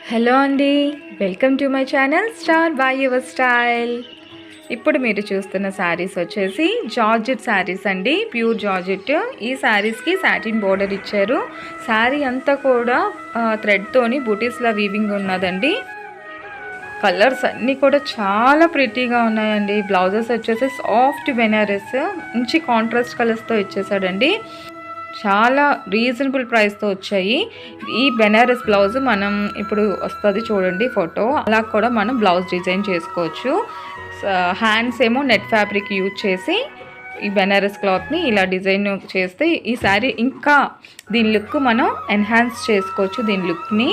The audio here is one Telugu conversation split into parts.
హలో అండి, welcome to my channel star by your style. ఇప్పుడు మీరు చూస్తున్న శారీస్ వచ్చేసి జార్జెట్ శారీస్ అండి, ప్యూర్ జార్జెట్. ఈ శారీస్కి సాటిన్ బోర్డర్ ఇచ్చారు. శారీ అంతా కూడా థ్రెడ్తోని బూటీస్లా వీవింగ్ ఉన్నదండి. కలర్స్ అన్నీ కూడా చాలా ప్రిటీగా ఉన్నాయండి. బ్లౌజెస్ వచ్చేసి సాఫ్ట్ బెనారస్, మంచి కాంట్రాస్ట్ కలర్స్తో ఇచ్చేసాడండి. చాలా రీజనబుల్ ప్రైస్తో వచ్చాయి. ఈ బెనారస్ బ్లౌజ్ మనం ఇప్పుడు వస్తుంది చూడండి ఫోటో, అలా కూడా మనం బ్లౌజ్ డిజైన్ చేసుకోవచ్చు. హ్యాండ్స్ ఏమో నెట్ ఫ్యాబ్రిక్ యూజ్ చేసి ఈ బెనారస్ క్లాత్ని ఇలా డిజైన్ చేస్తే ఈ శారీ ఇంకా దీని లుక్ మనం ఎన్హాన్స్ చేసుకోవచ్చు. దీని లుక్ని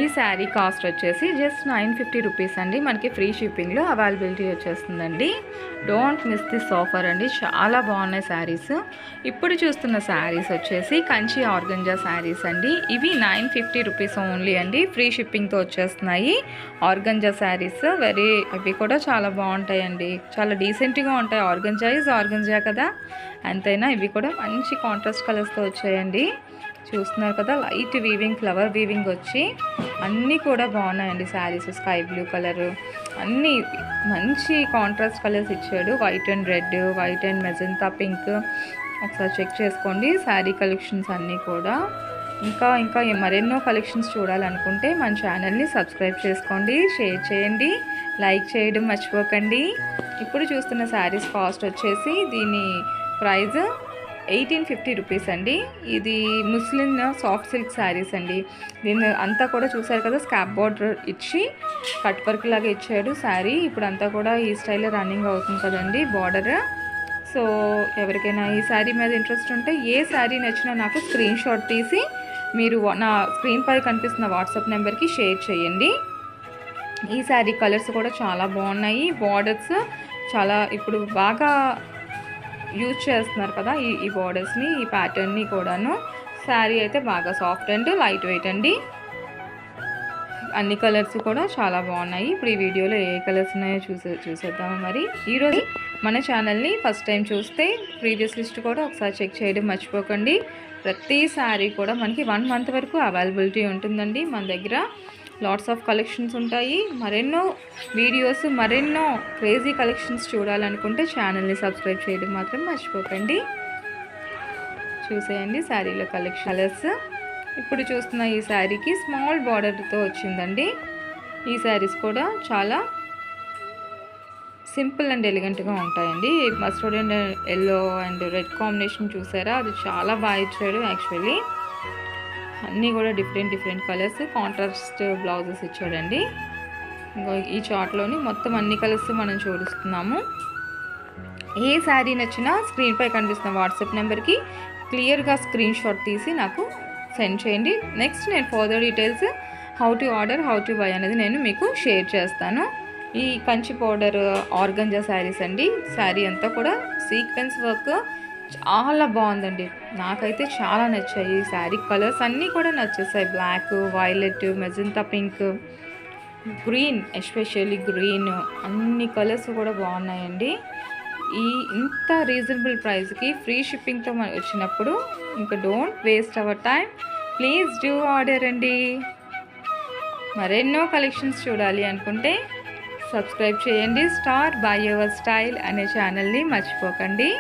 ఈ శారీ కాస్ట్ వచ్చేసి జస్ట్ 950 రూపీస్ అండి. మనకి ఫ్రీ షిప్పింగ్లో అవైలబిలిటీ వచ్చేస్తుందండి. డోంట్ మిస్ దిస్ ఆఫర్ అండి, చాలా బాగున్నాయి శారీస్. ఇప్పుడు చూస్తున్న శారీస్ వచ్చేసి కంచి ఆర్గంజా శారీస్ అండి. ఇవి 950 రూపీస్ ఓన్లీ అండి, ఫ్రీ షిప్పింగ్తో వచ్చేస్తున్నాయి. ఆర్గంజా శారీస్ అవి కూడా చాలా బాగుంటాయండి, చాలా డీసెంట్గా ఉంటాయి. ఆర్గంజా ఈజ్ ఆర్గంజా కదా, అంతైనా ఇవి కూడా మంచి కాంట్రాస్ట్ కలర్స్తో వచ్చాయండి. చూస్తున్నారు కదా, లైట్ వీవింగ్, ఫ్లవర్ వీవింగ్ వచ్చి అన్నీ కూడా బాగున్నాయండి శారీస్. స్కై బ్లూ కలరు, అన్నీ మంచి కాంట్రాస్ట్ కలర్స్ ఇచ్చాడు. White and red, white and magenta pink. ఒకసారి చెక్ చేసుకోండి శారీ కలెక్షన్స్ అన్నీ కూడా. ఇంకా మరెన్నో కలెక్షన్స్ చూడాలనుకుంటే మన ఛానల్ని సబ్స్క్రైబ్ చేసుకోండి, షేర్ చేయండి, లైక్ చేయడం మర్చిపోకండి. ఇప్పుడు చూస్తున్న శారీస్ కాస్ట్ వచ్చేసి దీని ప్రైజ్ 1850 రూపీస్ అండి. ఇది ముస్లిం సాఫ్ట్ సిల్క్ శారీస్ అండి. దీన్ని అంతా కూడా చూసారు కదా, స్కాప్ బార్డర్ ఇచ్చి కట్ వర్క్ లాగా ఇచ్చాడు శారీ. ఇప్పుడు అంతా కూడా ఈ స్టైల్లో రన్నింగ్ అవుతుంది కదండి బార్డర్. సో ఎవరికైనా ఈ శారీ మీద ఇంట్రెస్ట్ ఉంటే, ఏ శారీ నచ్చినా నాకు స్క్రీన్ షాట్ తీసి మీరు నా స్క్రీన్ పై కనిపిస్తున్న వాట్సాప్ నెంబర్కి షేర్ చేయండి. ఈ శారీ కలర్స్ కూడా చాలా బాగున్నాయి. బార్డర్స్ చాలా ఇప్పుడు బాగా యూజ్ చేస్తున్నారు కదా ఈ బార్డర్స్ని, ఈ ప్యాటర్న్ని కూడాను. శారీ అయితే బాగా సాఫ్ట్ అండ్ లైట్ వెయిట్ అండి. అన్ని కలర్స్ కూడా చాలా బాగున్నాయి. ఇప్పుడు ఈ వీడియోలో ఏ కలర్స్ ఉన్నాయో చూసేద్దాము. మరి ఈరోజు మన ఛానల్ని ఫస్ట్ టైం చూస్తే ప్రీవియస్ లిస్ట్ కూడా ఒకసారి చెక్ చేయడం మర్చిపోకండి. ప్రతి శారీ కూడా మనకి 1 మంత్ వరకు అవైలబిలిటీ ఉంటుందండి మన దగ్గర. లాట్స్ ఆఫ్ కలెక్షన్స్ ఉంటాయి. మరెన్నో వీడియోస్, మరెన్నో క్రేజీ కలెక్షన్స్ చూడాలనుకుంటే ఛానల్ని సబ్స్క్రైబ్ చేయడం మాత్రం మర్చిపోకండి. చూసేయండి శారీలో కలర్స్. ఇప్పుడు చూస్తున్న ఈ శారీకి స్మాల్ బార్డర్తో వచ్చిందండి. ఈ శారీస్ కూడా చాలా సింపుల్ అండ్ ఎలిగెంట్గా ఉంటాయండి. Mustard and yellow and red combination చూసారా, అది చాలా బాగా ఇచ్చాడు. యాక్చువల్లీ అన్నీ కూడా డిఫరెంట్ కలర్స్, కాంట్రాస్ట్ బ్లౌజెస్ ఇచ్చాడండి. ఇంకో ఈ చార్ట్లోని మొత్తం అన్ని కలర్స్ మనం చూపిస్తున్నాము. ఏ శారీ నచ్చినా స్క్రీన్పై కనిపిస్తున్న వాట్సాప్ నెంబర్కి క్లియర్గా స్క్రీన్ షాట్ తీసి నాకు సెండ్ చేయండి. నెక్స్ట్ నేను further details how to order, how to buy అనేది నేను మీకు షేర్ చేస్తాను. ఈ కంచి పౌడర్ ఆర్గంజా శారీస్ అండి. శారీ అంతా కూడా సీక్వెన్స్ వర్క్ చాలా బాగుందండి, నాకైతే చాలా నచ్చాయి. ఈ శారీ కలర్స్ అన్నీ కూడా నచ్చేసాయి. Black, violet, magenta pink, green, especially green, అన్ని కలర్స్ కూడా బాగున్నాయండి. ఇంత రీజనబుల్ ప్రైస్కి ఫ్రీ షిప్పింగ్తో వచ్చినప్పుడు ఇంకా don't waste our time, please do order అండి. మరెన్నో కలెక్షన్స్ చూడాలి అనుకుంటే సబ్స్క్రైబ్ చేయండి. స్టార్ బై యువర్ స్టైల్ అనే ఛానల్ని మర్చిపోకండి.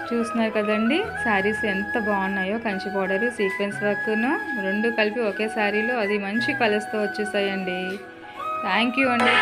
చూస్తున్నారు కదండి శారీస్ ఎంత బాగున్నాయో. కంచి పౌడరు, సీక్వెన్స్ వర్క్ను రెండు కలిపి ఒకే శారీలో అది మంచి కలర్స్తో వచ్చేసాయండి. థ్యాంక్ యూ అండి.